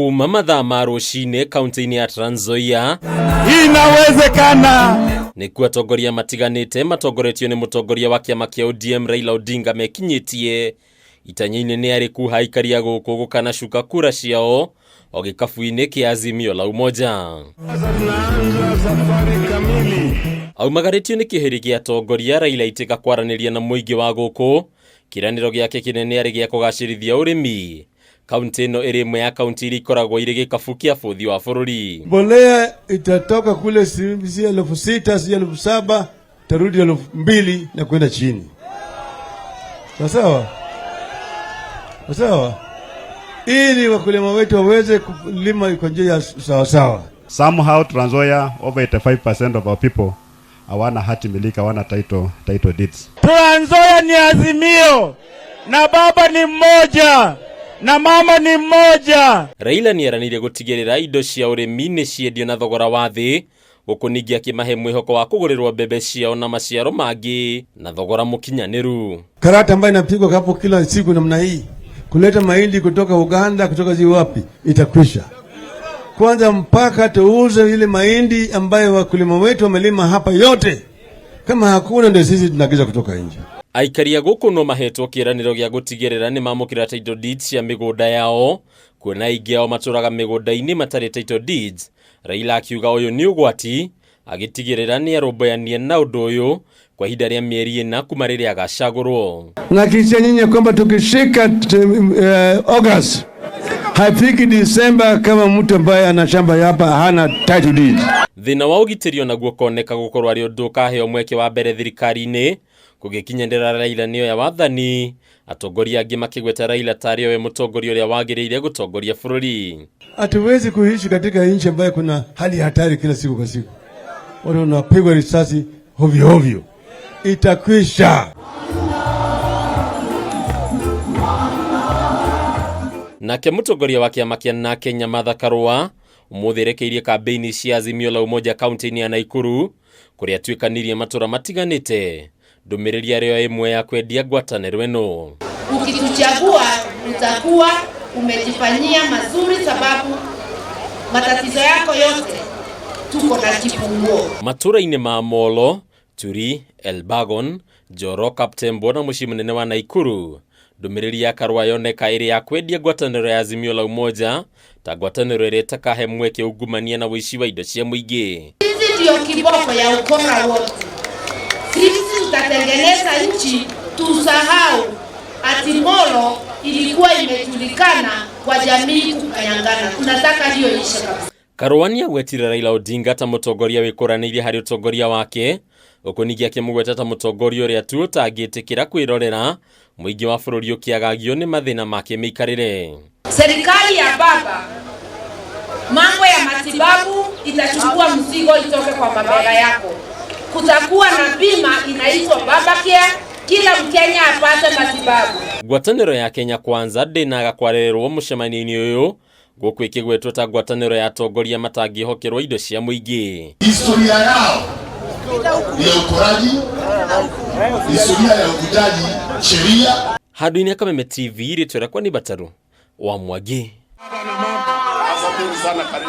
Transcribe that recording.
Kuuma mathaa ma rũcinĩ kaunti-ini ya Trans Nzoia, inawezekana. Nĩkuo atongoria matiganĩte matongoretio nĩ mũtongoria wa kiama kia ODM Raila Odinga mekinyĩtie itanya-inĩ nĩ arĩku aikari a gũkũ gũkana cuka kura ciao o gĩkabu-inĩ kia Azimio la Umoja. Aumagaritio nĩ kĩhĩri gĩa atongoria Raila itĩka kwaranĩria na mũingĩ wa gũkũ, kĩranĩro gĩake kĩnene arĩ gĩa kũgacĩrithia ũrĩmi. Kaunti ĩno ĩrĩ ĩmwe ya kaunti iria ikoragwo irĩ gĩkabu kĩa bũthi wa bũrũri. Mbolea itatoka kule 6,000 7,000 tarudi 2,000 na kwenda chini. Sawa? Sawa? Ili wakulima wetu waweze kulima kwa njia sawa sawa. Somehow Trans Nzoia, over 85% of our people hawana hati miliki, hawana title deeds. Trans Nzoia ni Azimio, na baba ni mmoja, na mama ni mmoja. Raila ni eranire gutigirira indo cia urimi ni ciendio na thogora wa thi, guku ningi akimahe mwihoko wa kugurirwo mbembe ciao na maciaro mangi na thogora mukinyaniru. Karata ambayo inapigwa hapo kila siku namna hii, kuleta mahindi kutoka Uganda, kutoka wapi, itakwisha. Kwanza mpaka tuuze ile mahindi ambayo wakulima wetu wamelima hapa yote. Kama hakuna ndio sisi tunagiza kutoka nje. Aikari a gũkũ no mahetwo kĩranĩro gĩa gũtigĩrĩra nĩ mamũkĩra title deeds cia mĩgũnda yao, kuona aingĩ ao matũraga mĩgũnda-inĩ matarĩ title deeds. Raila akiuga ũyũ nĩ ũgwati, agĩtigĩrĩra nĩ arũmbũyanie na ũndũ ũyũ kwa ihinda rĩa mĩeri 4 kuma rĩrĩa agacagũrwo. Na kisha nyinyi kwamba tukishika August haifiki December kama mtu ambaye ana shamba hapa hana title deeds. Thĩna wa ũgitĩri onaguo koneka gũkorwo arĩ ũndũ ũkaheo mweke wa mbere thirikari-inĩ gũgĩkinyĩra Raila nĩoya wathani, atongoria angĩ makĩgweta Raila tarĩ we mũtongoria ũrĩa wagĩrĩire gũtongoria bũrũri. Hatuwezi kuishi katika nchi ambayo kuna hali hatari kila siku kwa siku. Watu wanapigwa risasi hovyo hovyo. Itakwisha. Nake mũtongoria wa kiama kia Kenya Martha Karua umuthi rekeirie kambiini cia Azimio la Umoja kaunti-ini ya Nakuru, kuria tuikanirie matura matiganite. Ndumiriri arĩo ĩmwe ya kwendia ngwatanĩro ĩno. Ukituchagua utakuwa umejifanyia mazuri, sababu matatizo yako yote tuko na kifunguo. Matura-inĩ ma Molo, Turi, Elbagon, Joro, Kaptembo na mũciĩ mũnene wa Nakuru, ndumiriri ya Karua yoneka ĩrĩ ya kwendia ngwatanĩro ya Azimio la Umoja ta ngwatanĩro ĩrĩa ĩtakahe mweke ungumania na ũici wa indo cia mũingĩ. Hizi ndio kiboko ya ukora wote. Sisi tutatengeneza nchi, tusahau ati Molo ilikuwa imejulikana kwa jamii kukanyangana. Tunataka hiyo ishe kabisa. Karua ni agwetire Raila Odinga ta mũtongoria wĩkũranĩirie harĩ ũtongoria wake, ũkũningi akĩmũgweta ta mũtongoria ũrĩa tu ũtangĩtĩkĩra kwĩrorera mũingĩ wa bũrũri ũkĩagagio nĩ mathĩna make mĩikarĩre. Serikali ya baba, mambo ya matibabu itachukua mzigo itoke kwa mabega yako. Kutakuwa na bima inaitwa Babacare, kila Mkenya apate matibabu. Ngwatanĩro ya Kenya Kwanza ndĩnaga kwarĩrĩrwo mũcemanio-inĩ ũyũ, gũkũ ĩkĩgwetwo ta ngwatanĩro ya atongoria matangĩhokerwo indo cia mũingĩ. Historia yao ni ya ukoraji, historia ya uvunjaji sheria. Handũ-inĩ Kameme TV rĩtwa rĩakwa nĩ Bataru wa Mwangi.